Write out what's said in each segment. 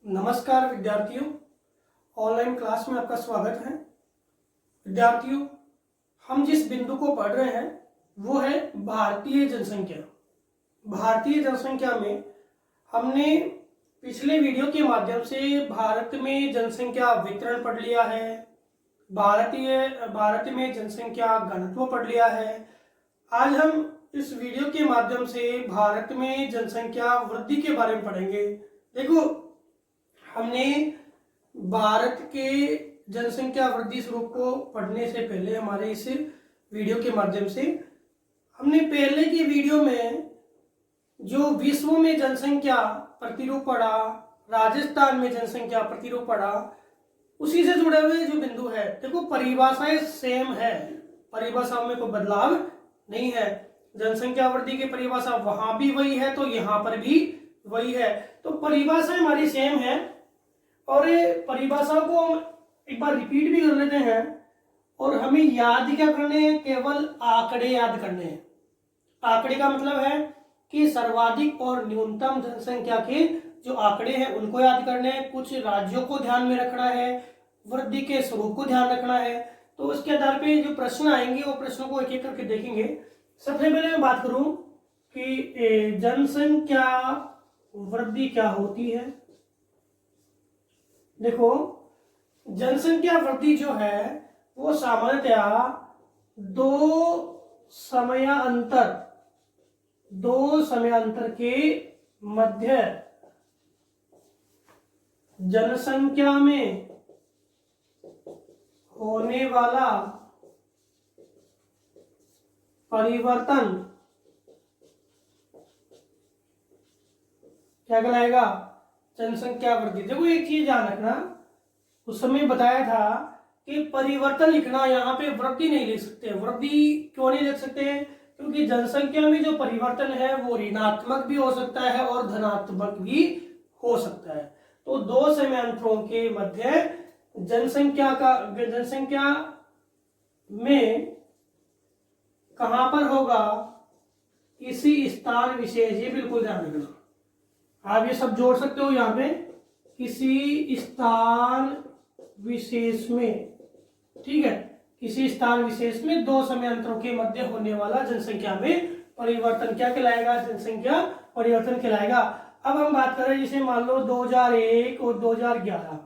नमस्कार विद्यार्थियों, online class में आपका स्वागत है। विद्यार्थियों, हम जिस बिंदु को पढ़ रहे हैं वो है भारतीय जनसंख्या। भारतीय जनसंख्या में हमने पिछले वीडियो के माध्यम से भारत में जनसंख्या वितरण पढ़ लिया है, भारत में जनसंख्या घनत्व पढ़ लिया है। आज हम इस वीडियो के माध्यम से भारत में जनसंख्या वृद्धि के बारे में पढ़ेंगे। देखो, हमने भारत के जनसंख्या वृद्धि स्वरूप को पढ़ने से पहले हमारे इस वीडियो के माध्यम से हमने पहले की वीडियो में जो विश्व में जनसंख्या प्रतिरूप पढ़ा, राजस्थान में जनसंख्या प्रतिरूप पढ़ा, उसी से जुड़े हुए जो बिंदु है, देखो परिभाषाएं सेम है, परिभाषाओं में कोई बदलाव नहीं है। जनसंख्या वृद्धि की परिभाषा वहां भी वही है तो यहाँ पर भी वही है, तो परिभाषा हमारी सेम है। और परिभाषा को हम एक बार रिपीट भी कर लेते हैं और हमें याद क्या करने हैं, केवल आंकड़े याद करने हैं। आंकड़े का मतलब है कि सर्वाधिक और न्यूनतम जनसंख्या के जो आंकड़े हैं उनको याद करने हैं, कुछ राज्यों को ध्यान में रखना है, वृद्धि के स्वरूप को ध्यान रखना है। तो उसके आधार पे जो प्रश्न आएंगे वो प्रश्नों को एक एक करके देखेंगे। सबसे पहले मैं बात करूं कि जनसंख्या वृद्धि क्या होती है। देखो, जनसंख्या वृद्धि जो है वो सामान्यतया दो समयांतर के मध्य जनसंख्या में होने वाला परिवर्तन क्या कहलाएगा, जनसंख्या वृद्धि। देखो, एक चीज ध्यान रखना, उस समय बताया था कि परिवर्तन लिखना, यहाँ पे वृद्धि नहीं लिख सकते। वृद्धि क्यों नहीं लिख सकते? क्योंकि जनसंख्या में जो परिवर्तन है वो ऋणात्मक भी हो सकता है और धनात्मक भी हो सकता है। तो दो समयांतरों के मध्य जनसंख्या में कहां पर होगा, किसी स्थान विशेष, ये बिल्कुल ध्यान रखना। आप ये सब जोड़ सकते हो यहाँ पे, किसी स्थान विशेष में, ठीक है, किसी स्थान विशेष में दो समयांतरों के मध्य होने वाला जनसंख्या में परिवर्तन क्या कहलाएगा, जनसंख्या परिवर्तन कहलाएगा। अब हम बात करें जैसे मान लो 2001 और 2011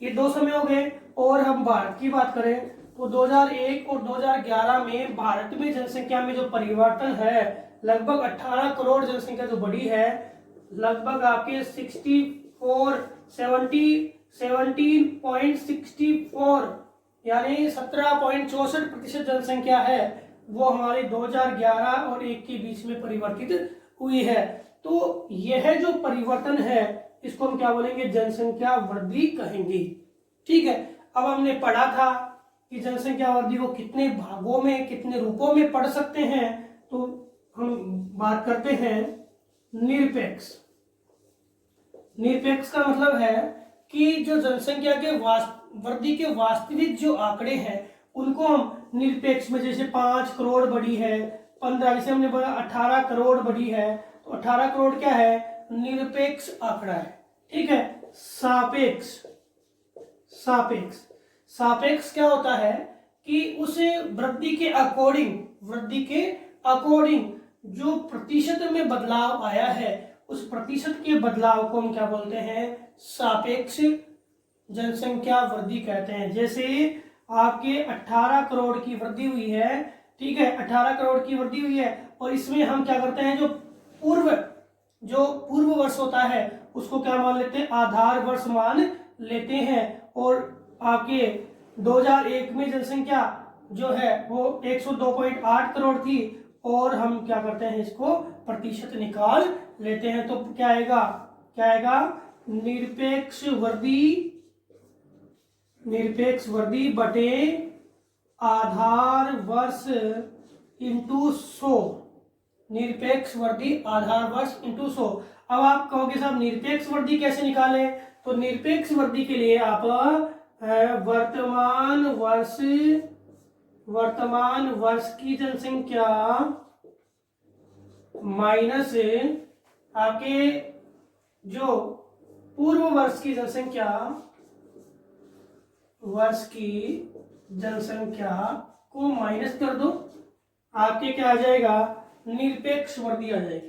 ये दो समय हो गए, और हम भारत की बात करें तो 2001 और 2011 में भारत में जनसंख्या में जो परिवर्तन है, लगभग 18 करोड़ जनसंख्या जो बढ़ी है, लगभग आपके 17.64 यानी 17.64% जनसंख्या है वो हमारे 2011 और 1 के बीच में परिवर्तित हुई है। तो यह जो परिवर्तन है इसको हम क्या बोलेंगे, जनसंख्या वृद्धि कहेंगे। ठीक है, अब हमने पढ़ा था कि जनसंख्या वृद्धि को कितने भागों में, कितने रूपों में पढ़ सकते हैं। तो हम बात करते हैं निरपेक्ष। निरपेक्ष का मतलब है कि जो जनसंख्या के वृद्धि के वास्तविक जो आंकड़े हैं उनको हम निरपेक्ष में, जैसे 5 करोड़ बढ़ी है, 15, जैसे हमने बोला 18 करोड़ बढ़ी है, तो 18 करोड़ क्या है, निरपेक्ष आंकड़ा है। ठीक है, सापेक्ष क्या होता है कि उस वृद्धि के अकॉर्डिंग जो प्रतिशत में बदलाव आया है, उस प्रतिशत के बदलाव को हम क्या बोलते हैं, सापेक्ष जनसंख्या वृद्धि कहते हैं। जैसे आपके 18 करोड़ की वृद्धि हुई है, ठीक है, 18 करोड़ की वृद्धि हुई है, और इसमें हम क्या करते हैं, जो पूर्व वर्ष होता है उसको क्या मान लेते हैं, आधार वर्ष मान लेते हैं। और आपके 2001 में जनसंख्या जो है वो 102.8 करोड़ थी, और हम क्या करते हैं, इसको प्रतिशत निकाल लेते हैं। तो क्या आएगा, निरपेक्ष वृद्धि बटे आधार वर्ष इंटू 100, निरपेक्ष वृद्धि आधार वर्ष इंटू 100। अब आप कहोगे साहब निरपेक्ष वृद्धि कैसे निकालें, तो निरपेक्ष वृद्धि के लिए आप वर्तमान वर्ष की जनसंख्या माइनस आपके जो पूर्व वर्ष की जनसंख्या, वर्ष की जनसंख्या को माइनस कर दो, आपके क्या आ जाएगा, निरपेक्ष वृद्धि आ जाएगी।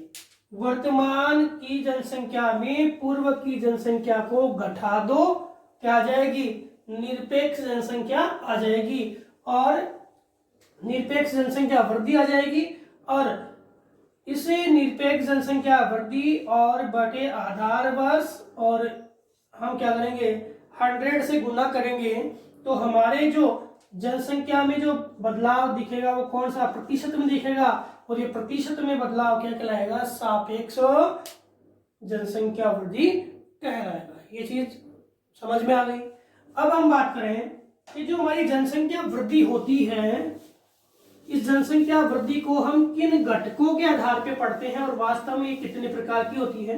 वर्तमान की जनसंख्या में पूर्व की जनसंख्या को घटा दो, क्या आ जाएगी, निरपेक्ष जनसंख्या आ जाएगी, और निरपेक्ष जनसंख्या वृद्धि आ जाएगी। और इसे निरपेक्ष जनसंख्या वृद्धि और बटे आधार वर्ष, और हम क्या करेंगे 100 से गुना करेंगे, तो हमारे जो जनसंख्या में जो बदलाव दिखेगा वो कौन सा, प्रतिशत में दिखेगा, और ये प्रतिशत में बदलाव क्या कहलाएगा, सापेक्ष जनसंख्या वृद्धि कहलाएगा। ये चीज समझ में आ गई। अब हम बात करें कि जो हमारी जनसंख्या वृद्धि होती है, इस जनसंख्या वृद्धि को हम किन घटकों के आधार पे पढ़ते हैं और वास्तव में ये कितने प्रकार की होती है,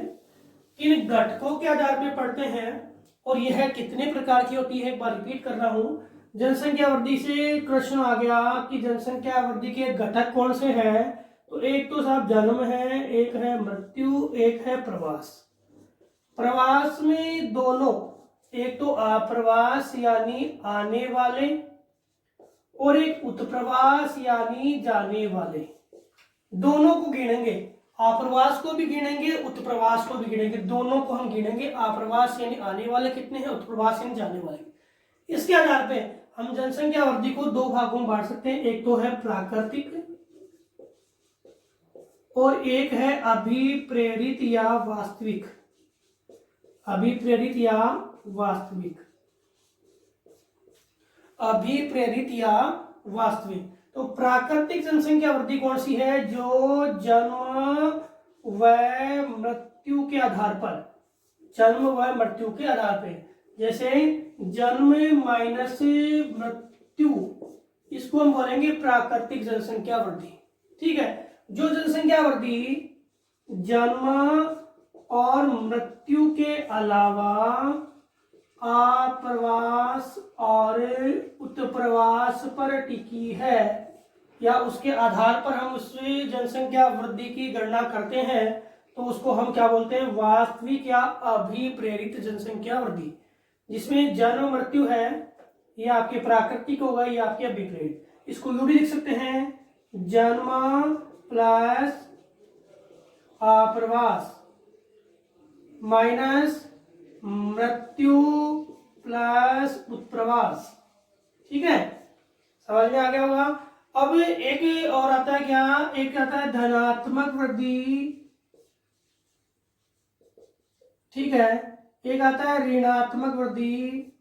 किन घटकों के आधार पे पढ़ते हैं और यह कितने प्रकार की होती है। एक बार रिपीट कर रहा हूं, जनसंख्या वृद्धि से प्रश्न आ गया कि जनसंख्या वृद्धि के घटक कौन से हैं, तो एक तो साहब जन्म है, एक है मृत्यु, एक है प्रवास। प्रवास में दोनों, एक तो अप्रवास यानी आने वाले, और एक उत्प्रवास यानी जाने वाले, दोनों को गिनेंगे, अप्रवास को भी गिनेंगे, उत्प्रवास को भी गिनेंगे, दोनों को हम गिनेंगे। अप्रवास यानी आने वाले कितने हैं, उत्प्रवास यानी जाने वाले। इसके आधार पे हम जनसंख्या वृद्धि को दो भागों में बांट सकते हैं, एक तो है प्राकृतिक और एक है अभिप्रेरित या वास्तविक। अभिप्रेरित या वास्तविक, अभिप्रेरित या वास्तविक। तो प्राकृतिक जनसंख्या वृद्धि कौन सी है, जो जन्म व मृत्यु के आधार पर, जन्म व मृत्यु के आधार पर, जैसे जन्म माइनस मृत्यु, इसको हम बोलेंगे प्राकृतिक जनसंख्या वृद्धि। ठीक है, जो जनसंख्या वृद्धि जन्म और मृत्यु के अलावा अप्रवास और उत्प्रवास पर टिकी है, या उसके आधार पर हम उससे जनसंख्या वृद्धि की गणना करते हैं, तो उसको हम क्या बोलते हैं, वास्तविक या अभिप्रेरित जनसंख्या वृद्धि। जिसमें जन्म मृत्यु है, ये आपके प्राकृतिक होगा, ये आपके अभिप्रेरित। इसको यूं भी लिख सकते हैं, जन्म प्लस अप्रवास माइनस मृत्यु प्लस उत्प्रवास। ठीक है, समझ में आ गया होगा। अब एक और आता है क्या, एक आता है धनात्मक वृद्धि, ठीक है, एक आता है ऋणात्मक वृद्धि।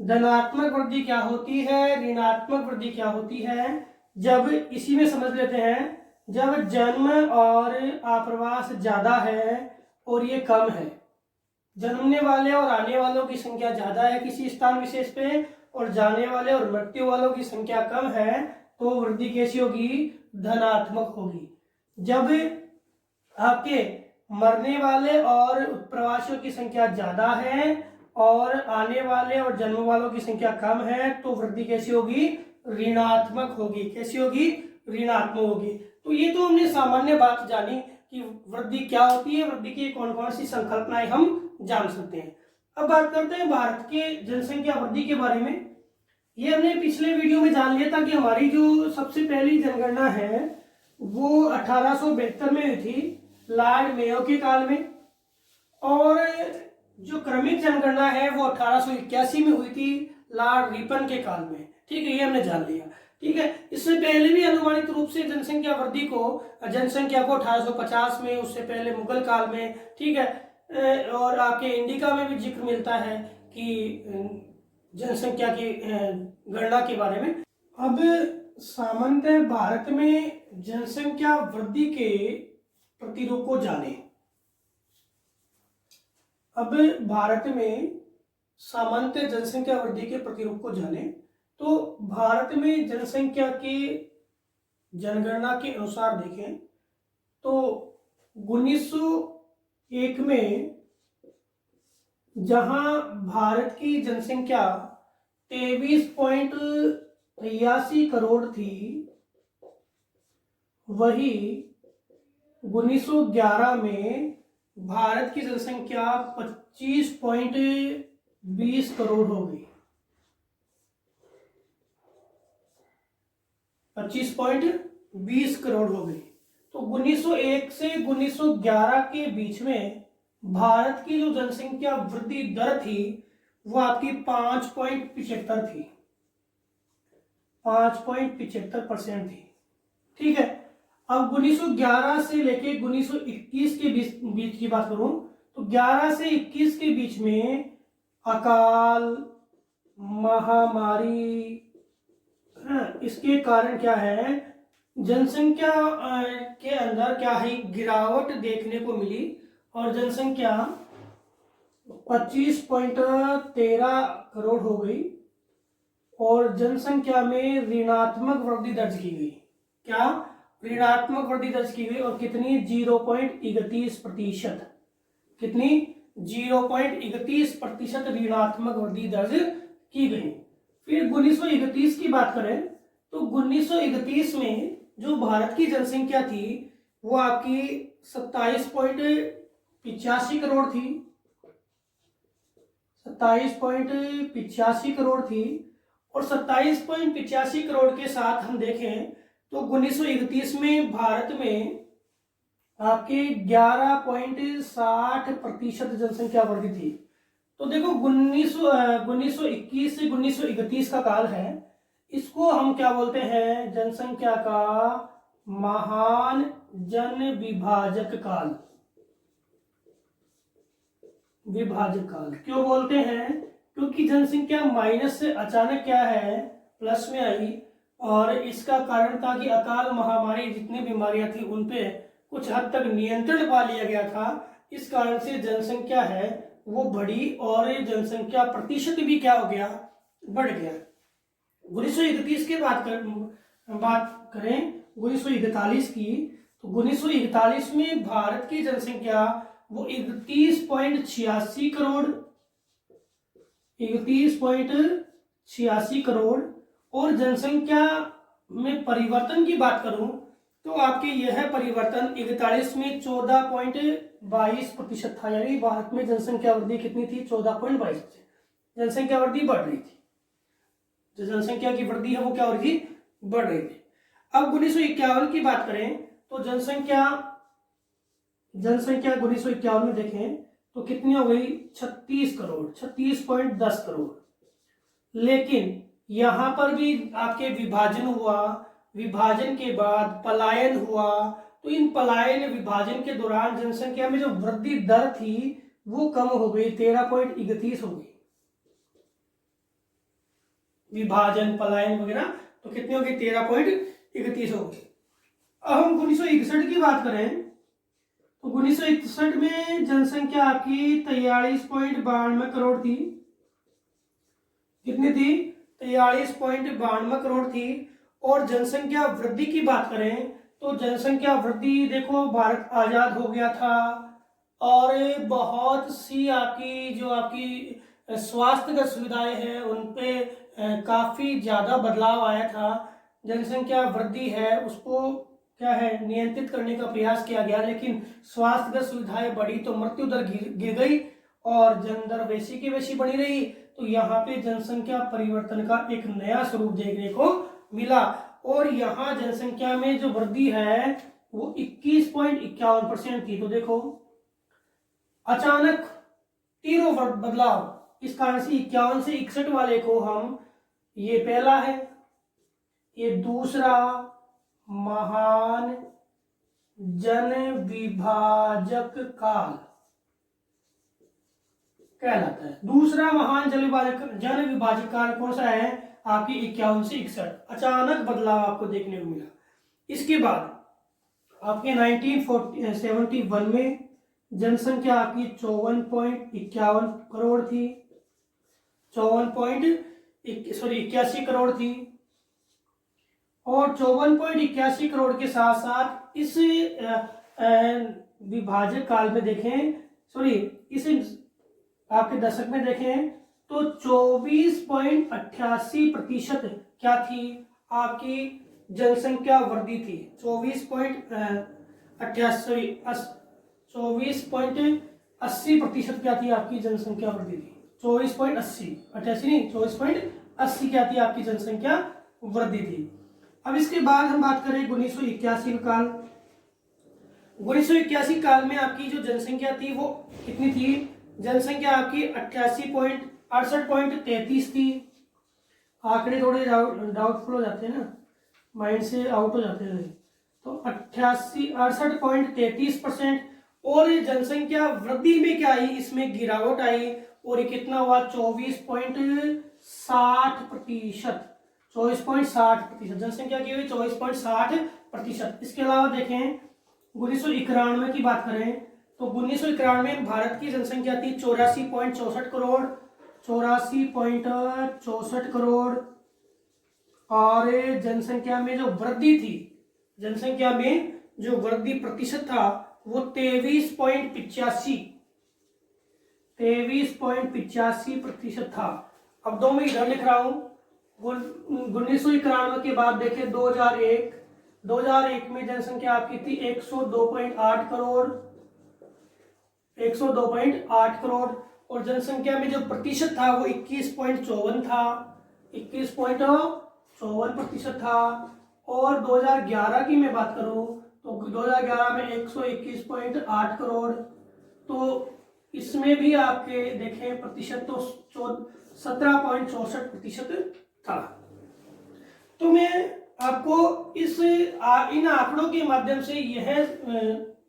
धनात्मक वृद्धि क्या होती है, ऋणात्मक वृद्धि क्या होती है, जब इसी में समझ लेते हैं, जब जन्म और अप्रवास ज्यादा है और ये कम है, जन्मने वाले और आने वालों की संख्या ज्यादा है किसी स्थान विशेष पे, और जाने वाले और मृत्यु वालों की संख्या कम है, तो वृद्धि कैसी होगी, धनात्मक होगी। जब आपके मरने वाले और उत्प्रवासियों की संख्या ज्यादा है और आने वाले और जन्म वालों की संख्या कम है, तो वृद्धि कैसी होगी, ऋणात्मक होगी। कैसी होगी, ऋणात्मक होगी। तो ये तो हमने सामान्य बात जानी कि वृद्धि क्या होती है, वृद्धि की कौन कौन सी संकल्पनाएं हम जान सकते हैं। अब बात करते हैं भारत के जनसंख्या वृद्धि के बारे में। ये हमने पिछले वीडियो में जान लिया था कि हमारी जो सबसे पहली जनगणना है वो 1872 में हुई थी, लॉर्ड मेयो के काल में, और जो क्रमिक जनगणना है वो 1881 में हुई थी, लॉर्ड रिपन के काल में। ठीक है, ये हमने जान लिया। ठीक है, इससे पहले भी अनुमानित रूप से जनसंख्या वृद्धि को, जनसंख्या को 1850 में, उससे पहले मुगल काल में, ठीक है, और आपके इंडिका में भी जिक्र मिलता है कि जनसंख्या की गणना के बारे में। अब सामान्यतः भारत में जनसंख्या वृद्धि के प्रतिरूप को जाने। अब भारत में सामान्यतः जनसंख्या वृद्धि के प्रतिरूप को जाने, तो भारत में जनसंख्या की जनगणना के अनुसार देखें तो 1901 में जहां भारत की जनसंख्या 23.83 करोड़ थी, वही 1911 में भारत की जनसंख्या 25.20 करोड़ हो गई। 25.20 करोड़ हो गई। तो 1901 से 1911 के बीच में भारत की जो जनसंख्या वृद्धि दर थी वो आपकी 5.75 थी, 5.75% थी। ठीक है। अब 1911 से लेके 1921 के बीच की बात करूं तो 11 से 21 के बीच में अकाल, महामारी, इसके कारण क्या है, जनसंख्या के अंदर क्या है, गिरावट देखने को मिली और जनसंख्या 25.13 करोड़ हो गई और जनसंख्या में ऋणात्मक वृद्धि दर्ज की गई। क्या? ऋणात्मक वृद्धि दर्ज की गई। और कितनी? 0.31%। कितनी? 0.31% ऋणात्मक वृद्धि दर्ज की गई। फिर 1931 की बात करें तो 1931 में जो भारत की जनसंख्या थी वो आपकी 27.85 करोड़ थी, 27.85 करोड़ थी। और 27.85 करोड़ के साथ हम देखें तो 1931 में भारत में आपके 11.60% जनसंख्या वृद्धि थी। तो देखो 1921 से 1931 का काल है, इसको हम क्या बोलते हैं, जनसंख्या का महान जन विभाजक काल। विभाजक काल क्यों बोलते हैं? क्योंकि जनसंख्या माइनस से अचानक क्या है, प्लस में आई और इसका कारण था कि अकाल, महामारी, जितनी बीमारियां थी उन पे कुछ हद तक नियंत्रण पा लिया गया था। इस कारण से जनसंख्या है वो बढ़ी और जनसंख्या प्रतिशत भी क्या हो गया, बढ़ गया। 1931 की बात करें 1941 की, तो 1941 में भारत की जनसंख्या वो 31.86 करोड़, 31.86 करोड़। और जनसंख्या में परिवर्तन की बात करूं तो आपके यह परिवर्तन 41 में 14.22% था, यानी भारत में जनसंख्या वृद्धि कितनी थी, 14.22। जनसंख्या वृद्धि बढ़ रही थी, जो जनसंख्या की वृद्धि है वो क्या हो रही थी, बढ़ रही थी। अब 1951 की बात करें तो जनसंख्या 1951 में देखें तो कितनी हो गई, 36 करोड़, 36.10 करोड़। लेकिन यहां पर भी आपके विभाजन हुआ, विभाजन के बाद पलायन हुआ, तो इन पलायन विभाजन के दौरान जनसंख्या में जो वृद्धि दर थी वो कम हो गई, 13.31 हो गई। विभाजन, पलायन वगैरह तो कितनी हो गई, 13.31 हो गई। अब हम 1961 की बात करें तो 1961 में जनसंख्या आपकी 43.92 करोड़ थी। कितनी थी, 43.92 करोड़ थी। और जनसंख्या वृद्धि की बात करें तो जनसंख्या वृद्धि देखो, भारत आजाद हो गया था और बहुत सी आपकी जो आपकी स्वास्थ्य सुविधाएं हैं उन पे काफी ज्यादा बदलाव आया था। जनसंख्या वृद्धि है उसको क्या है, नियंत्रित करने का प्रयास किया गया, लेकिन स्वास्थ्य सुविधाएं बढ़ी तो मृत्यु दर गिर गई और जन दर वैसी की वैसी बनी रही। तो यहाँ पे जनसंख्या परिवर्तन का एक नया स्वरूप देखने को मिला और यहाँ जनसंख्या में जो वृद्धि है वो 21.51% थी। तो देखो अचानक तीव्र बदलाव, इस कारण से 51 से 61 वाले को हम, ये पहला है, ये दूसरा महान जन विभाजक काल कहलाता है। दूसरा महान जन विभाजक काल कौन सा है, आपकी 51 से 61, अचानक बदलाव आपको देखने को मिला। इसके बाद आपके 1971 में जनसंख्या आपकी 54.51 करोड़ थी, 81 करोड़ थी। और 54.81 करोड़ के साथ साथ इस विभाजक काल में देखें, इस आपके दशक में देखें तो 24.88% क्या थी, आपकी जनसंख्या वृद्धि थी। 24.88 24.80% क्या थी आपकी जनसंख्या वृद्धि थी। 24.80, 88 नहीं, 24.80 क्या थी आपकी जनसंख्या वृद्धि थी। अब इसके बाद हम बात करें 1981 काल। 1981 काल में आपकी जो जनसंख्या थी वो कितनी थी? जनसंख्या आपकी 68.33 थी। आंकड़े थोड़े डाउटफुल हो जाते हैं ना, माइंड से आउट हो जाते हैं। तो 68.33%। और ये जनसंख्या वृद्धि में क्या आई? इसमें गिरावट आई और ये कितना हुआ? 24.60%। 24.60% जनसंख्या की हुई 24.60%। इसके अलावा देखें 1991 की बात करें तो 1991 में भारत की जनसंख्या थी 84.64 करोड़। 84.64 करोड़। और जनसंख्या में जो वृद्धि थी, जनसंख्या में जो वृद्धि प्रतिशत था वो 23.85% था। अब दो में इधर लिख रहा हूं। 1991 के बाद देखे 2001 में जनसंख्या आपकी थी 102.8 करोड़। 102.8 करोड़। और जनसंख्या में जो प्रतिशत था वो 21.54 था। 21.54% था। और 2011 की मैं बात करूं तो 2011 में 121.8 करोड़। तो इसमें भी आपके देखें प्रतिशत तो 17.64% था। तो मैं आपको इन आंकड़ों के माध्यम से यह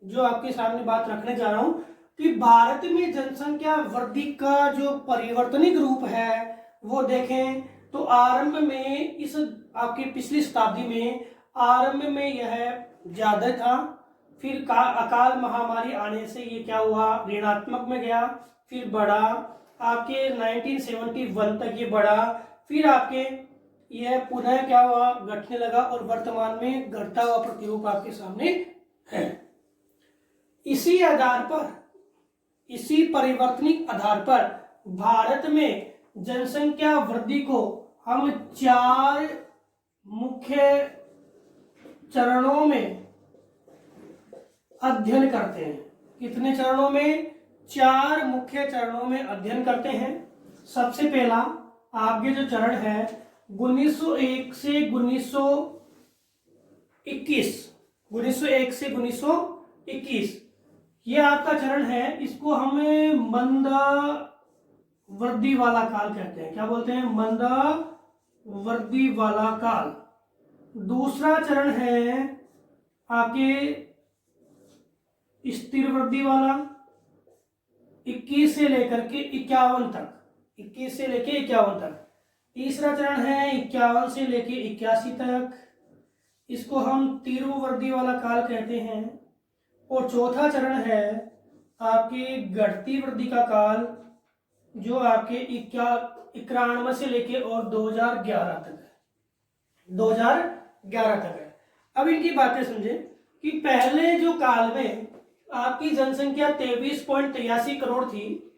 जो आपके सामने बात रखने जा रहा हूं कि भारत में जनसंख्या वृद्धि का जो परिवर्तनिक रूप है वो देखें तो आरंभ में इस आपकी पिछली शताब्दी में आरंभ में यह ज्यादा था, फिर अकाल महामारी आने से ये क्या हुआ? ऋणात्मक में गया, फिर बढ़ा, आपके 1971 तक ये बढ़ा, फिर आपके यह पुनः क्या हुआ? घटने लगा और वर्तमान में घटता हुआ प्रतिरूप आपके सामने है। इसी आधार पर, इसी परिवर्तनिक आधार पर भारत में जनसंख्या वृद्धि को हम 4 मुख्य चरणों में अध्ययन करते हैं। कितने चरणों में? 4 मुख्य चरणों में अध्ययन करते हैं। सबसे पहला आपके जो चरण है 1901 से 1921, 1901 से 1921 ये आपका चरण है। इसको हमें मंदा वृद्धि वाला काल कहते हैं। क्या बोलते हैं? मंदा वृद्धि वाला काल। दूसरा चरण है आपके स्थिर वृद्धि वाला 21 से लेकर के 51 तक, 21 से लेके 51 तक। तीसरा चरण है 51 से लेके 81 तक, इसको हम तीव्र वृद्धि वाला काल कहते हैं। और चौथा चरण है आपकी घटती वृद्धि का काल जो आपके 91 से लेके और 2011 तक है। 2011 तक है। अब इनकी बातें समझे कि पहले जो काल में आपकी जनसंख्या 23.83 करोड़ थी,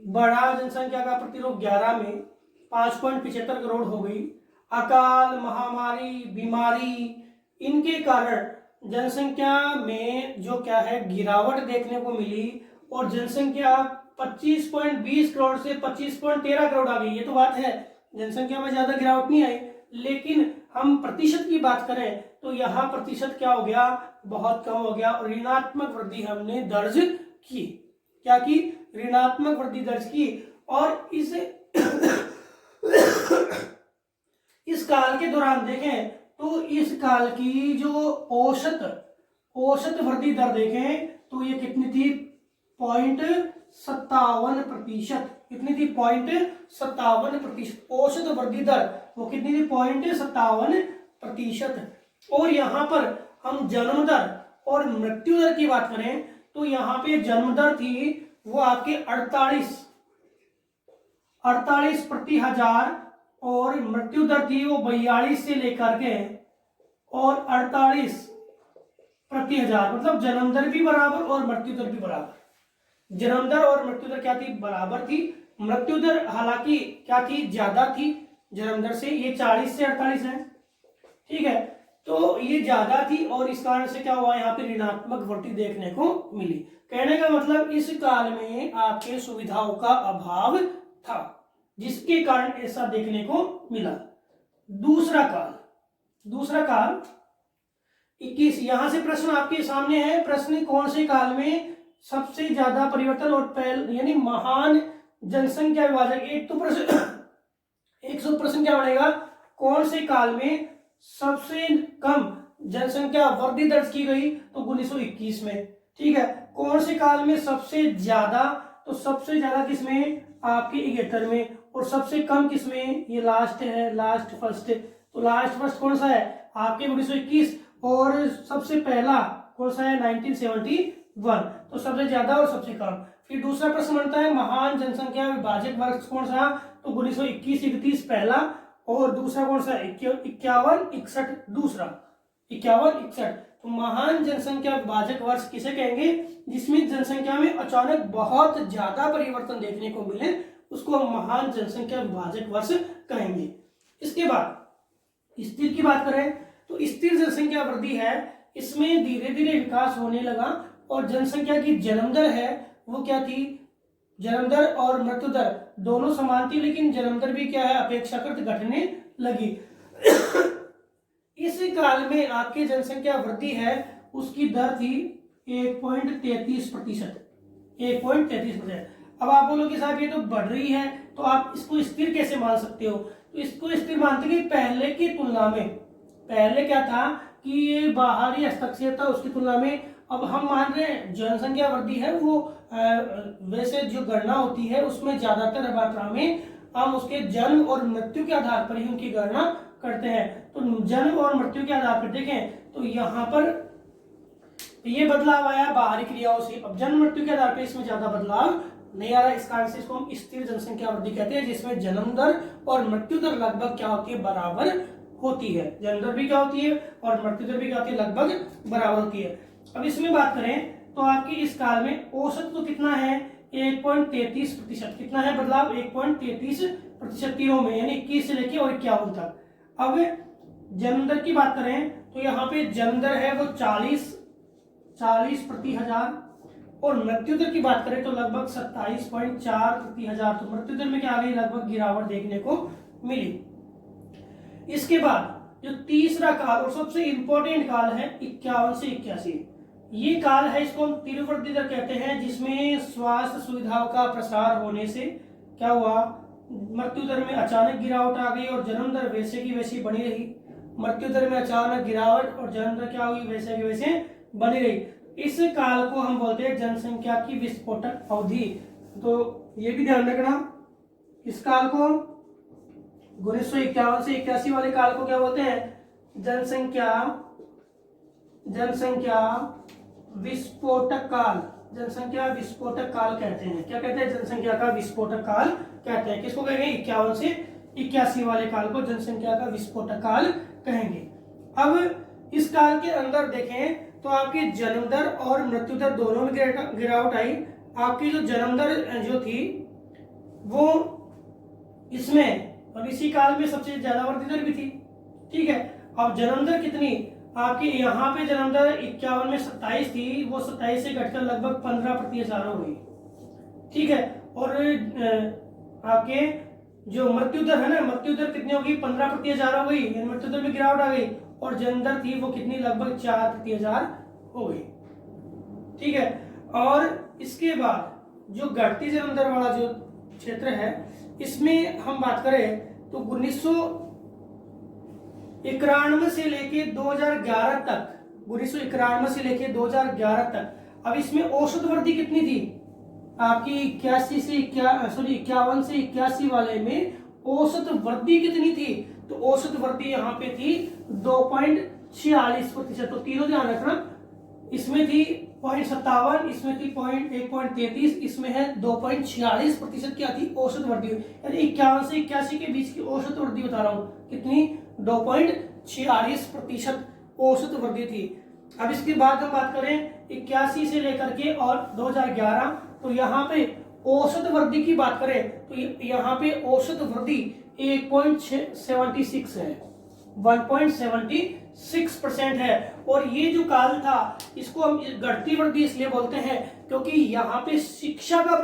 बढ़ा जनसंख्या का प्रतिरूप 11 में 5.75 करोड़ हो गई। अकाल महामारी बीमारी इनके कारण जनसंख्या में जो क्या है गिरावट देखने को मिली और जनसंख्या 25.20 करोड़ से 25.13 करोड़ आ गई। ये तो बात है, जनसंख्या में ज्यादा गिरावट नहीं आई, लेकिन हम प्रतिशत की बात करें तो यहाँ प्रतिशत क्या हो गया? बहुत कम हो गया और ऋणात्मक वृद्धि हमने दर्ज की। क्या की? ऋणात्मक वृद्धि दर्ज की। और इस काल के दौरान देखें तो इस काल की जो औसत वृद्धि दर देखें तो ये कितनी थी? 0.57%। कितनी थी? 0.57%। औसत वृद्धि दर वो कितनी थी? 0.57%। और यहाँ पर हम जन्म दर और मृत्यु दर की बात करें तो यहाँ पे जन्म दर थी वो आपके 48 प्रति हजार और मृत्यु दर थी वो 42 से लेकर के और 48 प्रति हजार। मतलब जन्म दर भी बराबर और मृत्यु दर भी बराबर। जन्म दर और मृत्यु दर क्या थी? बराबर थी। मृत्यु दर हालांकि क्या थी? ज्यादा थी जन्म दर से, ये 40 से 48 है। ठीक है। तो ये ज्यादा थी और इस कारण से क्या हुआ, यहाँ पे ऋणात्मक वृद्धि देखने को मिली। कहने का मतलब इस काल में आपके सुविधाओं का अभाव था, जिसके कारण ऐसा देखने को मिला। दूसरा काल 21, यहां से प्रश्न आपके सामने है। प्रश्न कौन से काल में सबसे ज्यादा परिवर्तन और यानी महान जनसंख्या विभाजक। एक तो प्रश्न क्या बनेगा, कौन से काल में सबसे कम जनसंख्या वृद्धि दर्ज की गई, तो 1921 में। ठीक है, कौन से काल में सबसे ज्यादा, तो सबसे ज्यादा किसमें, आपके 71 में, और सबसे कम किसमें, ये लास्ट है, लास्ट फर्स्ट। तो लास्ट फर्स्ट कौन सा है, आपके 1921, और सबसे पहला कौन सा है, 1971। तो सबसे ज्यादा और सबसे कम। फिर दूसरा प्रश्न बनता है महान जनसंख्या विभाजक वर्ष कौन सा, तो 1921-31 पहला, और दूसरा कौन सा, 51-61 दूसरा, 51-61। तो महान जनसंख्या विभाजक वर्ष किसे कहेंगे, जिसमें जनसंख्या में अचानक बहुत ज्यादा परिवर्तन देखने को मिले, उसको हम महान जनसंख्या विभाजक वर्ष कहेंगे। इसके बाद स्थिर की बात करें तो स्थिर जनसंख्या वृद्धि है, इसमें धीरे धीरे विकास होने लगा, और जनसंख्या की जन्म दर है वो क्या थी, जन्म दर और मृत्यु दर दोनों समान थी, लेकिन जन्म दर भी क्या है, अपेक्षाकृत घटने लगी। इस काल में आपकी जनसंख्या वृद्धि है, उसकी दर थी 1.33%। 1.33%। अब आप बोलोगे साहब ये तो बढ़ रही है, तो आप इसको स्थिर कैसे मान सकते हो, तो इसको स्थिर मानते कि पहले की तुलना में, पहले क्या था कि ये बाहरी हस्तक्षेप था, उसकी तुलना में अब हम मान रहे हैं जनसंख्या वृद्धि है वो वैसे जो गणना होती है उसमें ज्यादातर मात्रा में हम उसके जन्म और मृत्यु के आधार पर ही उनकी गणना करते हैं। तो जन्म और मृत्यु के आधार पर देखें तो यहाँ पर ये बदलाव आया बाहरी क्रियाओं से, अब जन्म मृत्यु के आधार पर इसमें ज्यादा बदलाव नहीं आ रहा। इस कारण से इसको हम स्थिर जनसंख्या वृद्धि कहते हैं, जिसमें जन्म दर और मृत्यु दर लगभग क्या होती है, बराबर होती है। जन्म दर भी क्या होती है और मृत्यु दर भी क्या होती है, लगभग बराबर होती है। अब इसमें बात करें तो आपकी इस काल में औसत तो कितना है, 1.33%। कितना है बदलाव, 1.33% तीनों में, यानी 21 से लेके और 51 तक। अब जन्म दर की बात करें तो यहाँ पे जन्म दर है वो 40 प्रति हजार, और मृत्यु दर की बात करें तो लगभग 27.4 प्रति हजार। तो मृत्यु दर में क्या आ गई, लगभग गिरावट देखने को मिली। इसके बाद जो तीसरा काल और सबसे इंपॉर्टेंट काल है 51 से 81, ये काल है, इसको हम तीव्र वृद्धि दर कहते हैं, जिसमें स्वास्थ्य सुविधाओं का प्रसार होने से क्या हुआ, मृत्यु दर में अचानक गिरावट आ गई और जन्म दर वैसे की वैसी बनी रही। मृत्यु दर में अचानक गिरावट और जन्म दर क्या हुई, वैसे की वैसे बनी रही। इस काल को हम बोलते हैं जनसंख्या की विस्फोटक अवधि। तो ये भी ध्यान रखना, इस काल को 1951 से 81 वाले काल को क्या बोलते हैं, जनसंख्या विस्फोटक काल। जनसंख्या विस्फोटक काल कहते हैं। क्या कहते हैं, जनसंख्या का विस्फोटक काल कहते हैं। किसको कहेंगे, 51 से 81 वाले काल को जनसंख्या का विस्फोटक काल कहेंगे। अब इस काल के अंदर देखें तो आपकी जन्म दर और मृत्यु दर दोनों में गिरावट आई। आपकी जो जन्म दर जो थी वो इसमें और इसी काल में सबसे ज्यादा वृद्धि दर भी थी। ठीक है, अब जन्म दर कितनी, आपके यहाँ पे जन्म दर 51 में 27 थी, वो 27 से घटकर लगभग 15 प्रति हजार हो गई। ठीक है, और आपके जो मृत्यु दर है ना, मृत्यु दर कितनी होगी, 15 प्रति हजार हो गई, मृत्यु दर में गिरावट आ गई, और जन्म दर थी वो कितनी, लगभग 4 प्रति हजार हो गई। ठीक है, और इसके बाद जो घटती जन्म दर वाला जो क्षेत्र है, इसमें हम बात करें तो 1991 से लेके 2011 तक, 1991 से लेके 2011 तक, अब इसमें औसत वृद्धि कितनी थी आपकी, 51 से 81 वाले में औसत वृद्धि कितनी थी, तो औसत वृद्धि यहाँ पे थी 2.46%। तो तीनों ध्यान रखना, इसमें थी 0.57, इसमें थी 1.33, इसमें है 2.46% क्या थी औसत वृद्धि, यानी 51 से 81 के बीच की औसत वृद्धि बता रहा हूँ, कितनी, 2.46% औसत वृद्धि थी। अब इसके बाद हम बात करें 81 से लेकर के और 2011, तो यहाँ पे औसत वृद्धि की बात करें तो यहाँ पे औसत वृद्धि 1.76 है। 1.76% है। और ये जो काल था इसको हम घटती वृद्धि इसलिए बोलते हैं क्योंकि यहाँ पे शिक्षा का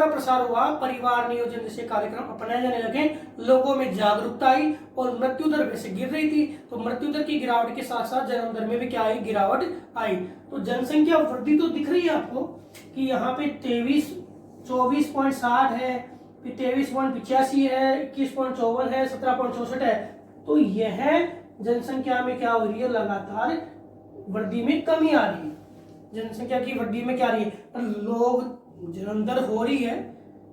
प्रसार हुआ, परिवार नियोजन जैसे कार्यक्रम अपनाए जाने लगे, लोगों में जागरूकता आई और मृत्यु दर वैसे गिर रही थी, तो मृत्यु दर की गिरावट के साथ साथ जन्म दर में भी क्या आई, गिरावट आई। तो जनसंख्या वृद्धि तो दिख रही है आपको कि यहाँ पे 24.60 है, फिर 23.85 है, 21.54 है, 17.64 है। तो यह जनसंख्या में क्या हो रही है, लगातार वृद्धि में कमी आ रही है। जनसंख्या की वृद्धि में क्या आ रही है, लोग जन्म दर हो रही है,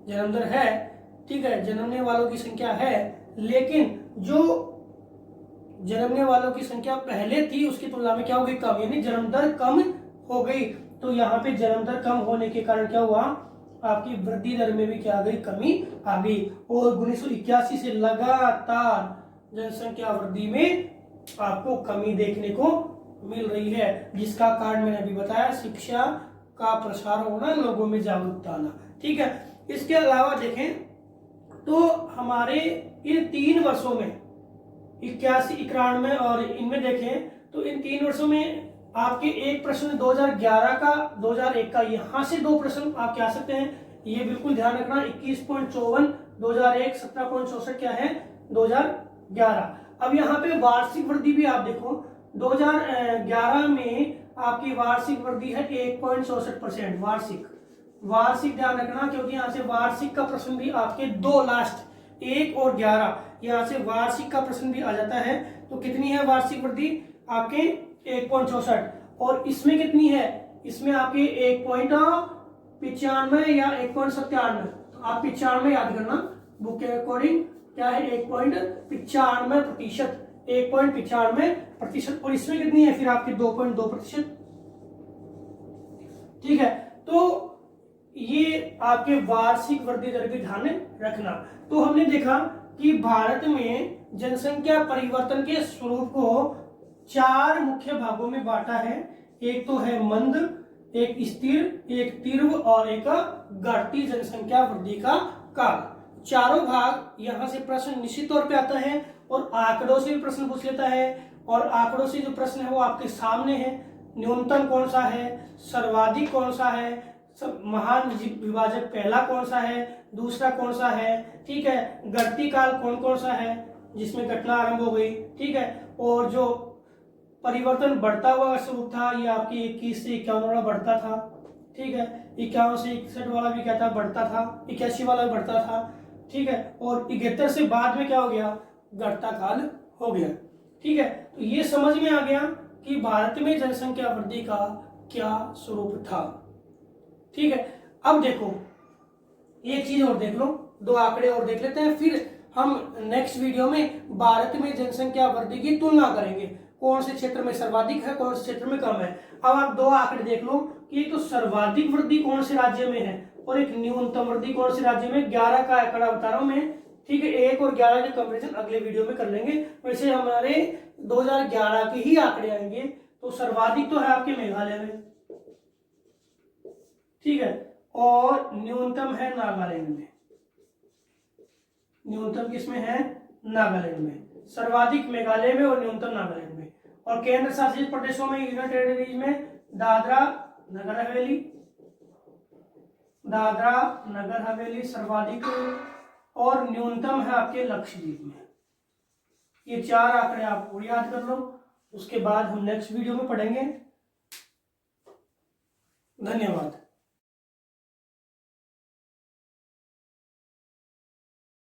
जन्म दर है, ठीक है, जन्मने वालों की संख्या है, लेकिन जो जन्मने वालों की संख्या पहले थी उसकी तुलना में क्या हो गई, कम, यानी जन्म दर कम हो गई। तो यहाँ पे जन्म दर कम होने के कारण क्या हुआ, आपकी वृद्धि दर में भी क्या आ गई, कमी आ गई। और 1981 से लगातार जनसंख्या वृद्धि में आपको कमी देखने को मिल रही है, जिसका कारण मैंने अभी बताया, शिक्षा का प्रसार होना, लोगों में जागरूकता आना, ठीक है। इसके अलावा देखें तो हमारे इन 3 वर्षों में 81, 91 और इनमें देखें तो इन 3 वर्षों में आपके एक प्रश्न 2011 का, 2001 का, यहां से 2 प्रश्न आप क्या सकते हैं, ये बिल्कुल ध्यान रखना। 21.54 2001, 17.64 क्या है 2011। अब यहाँ पे वार्षिक वृद्धि भी आप देखो, 2011 में आपकी वार्षिक वृद्धि है 1.64%। वार्षिक ध्यान रखना, क्योंकि यहाँ से वार्षिक का प्रश्न भी आपके 2 लास्ट 1 और 11, यहाँ से वार्षिक का प्रश्न भी आ जाता है। तो कितनी है वार्षिक वृद्धि आपके 1.64, और इसमें कितनी है, इसमें आपके 1.95 या 1.97। तो आप 95 याद करना, बुक के अकॉर्डिंग क्या है 1.95%, 1.95%। और इसमें कितनी है फिर आपकी 2.2%, ठीक है। तो ये आपके वार्षिक वृद्धि दर भी ध्यान रखना। तो हमने देखा कि भारत में जनसंख्या परिवर्तन के स्वरूप को 4 मुख्य भागों में बांटा है। एक तो है मंद, एक स्थिर, एक तीव्र और एक घटती जनसंख्या वृद्धि का काल। चारों भाग यहाँ से प्रश्न निश्चित तौर पे आता है, और आंकड़ों से भी प्रश्न पूछ लेता है, और आंकड़ों से जो प्रश्न है वो आपके सामने है। न्यूनतम कौन सा है, सर्वाधिक कौन सा है, महान विभाजक पहला कौन सा है, दूसरा कौन सा है, ठीक है, घटती काल कौन कौन सा है जिसमें घटना आरंभ हो गई, ठीक है। और जो परिवर्तन बढ़ता हुआ स्वरूप था, ये आपकी 21 से 51 वाला बढ़ता था, ठीक है, 51 से 61 वाला भी क्या था, बढ़ता था, 81 वाला भी बढ़ता था, ठीक है, और 71 से बाद में क्या हो गया, घटता काल हो गया, ठीक है। तो ये समझ में आ गया कि भारत में जनसंख्या वृद्धि का क्या स्वरूप था, ठीक है। अब देखो एक चीज और देख लो, 2 आंकड़े और देख लेते हैं, फिर हम नेक्स्ट वीडियो में भारत में जनसंख्या वृद्धि की तुलना करेंगे, कौन से क्षेत्र में सर्वाधिक है, कौन से क्षेत्र में कम है। अब आप 2 आंकड़े देख लो कि एक तो सर्वाधिक वृद्धि कौन से राज्य में है और एक न्यूनतम वृद्धि कौन से राज्य में। 11 का आंकड़ा बता रहा हूं मैं, ठीक है। 1 और 11 के कंपेरिजन अगले वीडियो में कर लेंगे। वैसे हमारे 2011 के ही आंकड़े आएंगे। तो सर्वाधिक तो है आपके मेघालय में, ठीक है, और न्यूनतम है नागालैंड में। न्यूनतम किसमें है, नागालैंड में। सर्वाधिक मेघालय में और न्यूनतम नागालैंड में। और केंद्र शासित प्रदेशों में, यूनियन टेरिटरीज में दादरा नगर हवेली सर्वाधिक, और न्यूनतम है आपके लक्षद्वीप में। ये 4 आंकड़े आप और याद कर लो, उसके बाद हम नेक्स्ट वीडियो में पढ़ेंगे। धन्यवाद।